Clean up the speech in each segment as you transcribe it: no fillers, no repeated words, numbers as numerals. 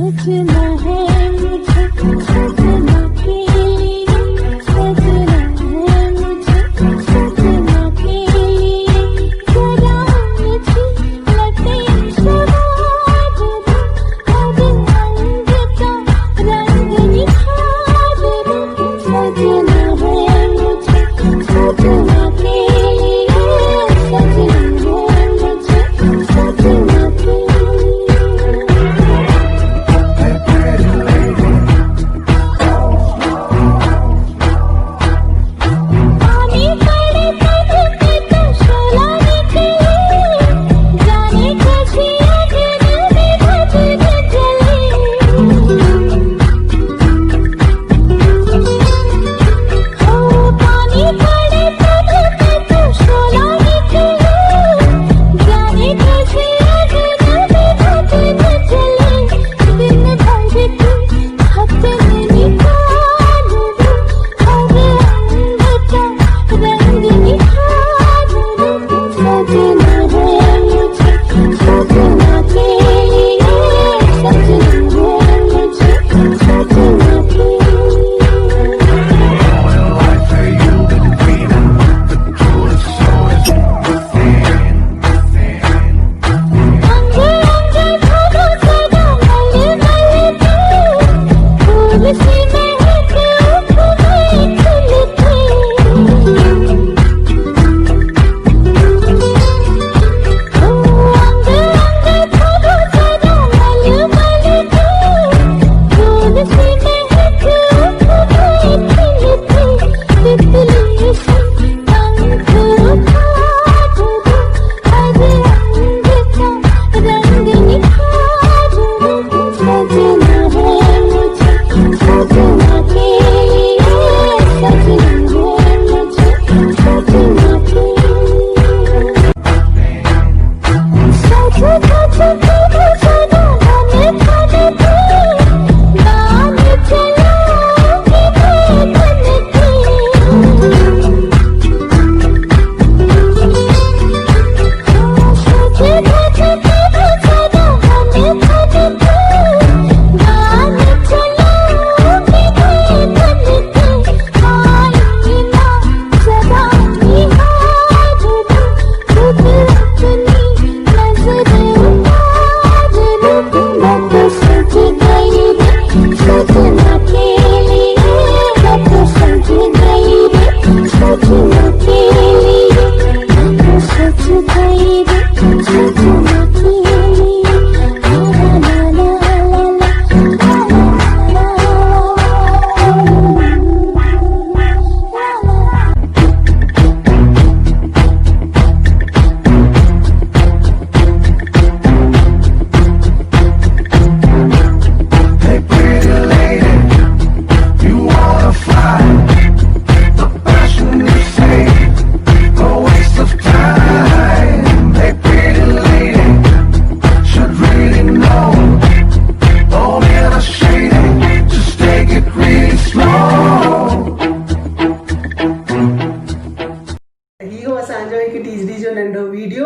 सजना है मुझे सजना के लिए, सजना है मुझे सजना के लिए, जरा मुझे लगे शबाब दो, अब रंग का रंग निखार दो, सजना है मुझे सजना के लिए, सजना है मुझे सजना के लिए। पानी पड़े तब पे तो शोला निकले, जाने कैसी अजनबी भजन चले। ओ पानी पड़े तब पे तो शोला निकले, जाने कैसी अजनबी भजन चले। दिन भर की थक में निकाल दो, हर रंग का रंग निखार दो, सजना है मुझे सजना के लिए, सजना है मुझे सजना के लिए। अंग अंग धरो सदा मल मल के, फूल सी महक उपमें खिलते। ओ अंग अंग धरो सदा मल मल के, फूल सी महक उपमें खिलते। तितली सी पंख उठा दो, हर रंग का रंग निखार दो, सजना है मुझे सजना के लिए, सजना है मुझे सजना के लिए। सज धज कर सदा मन खनके, गान चलाऊंगी मैं बन के। सज धज कर सदा मन खनके, गान चलाऊंगी मैं बन के। आईना सदा निहार दो, खुद अपनी नजर उतार दो। मैं तो सज गई रे सजना के लिए, मैं तो सज गई रे सजना के लिए, मैं तो सज गई रे सजना के लिए। ला ला ला ला ला ला ला Hey pretty lady, you wanna fly? The passion you say, a waste of time. Hey pretty lady, should really know. Don't get a shady, just take it really slow. इहो असांजो हिकु टीजड़ी जो नंढो वीडियो।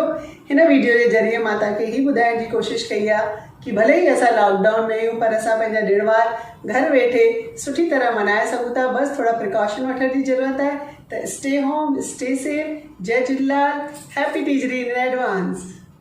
हिन वीडियो जे ज़रिए मां तव्हांखे ही ॿुधाइण जी कोशिशि कई आहे कि भले ई असां लॉकडाउन में आहियूं पर असां पंहिंजा ॾिण वार घर वेठे सुठी तरह मनाए सघूं था। बसि थोड़ा प्रिकॉशन वठण जी ज़रूरत आहे। त स्टे होम, स्टे सेफ। जय Jhulelal, happy Teejri in advance.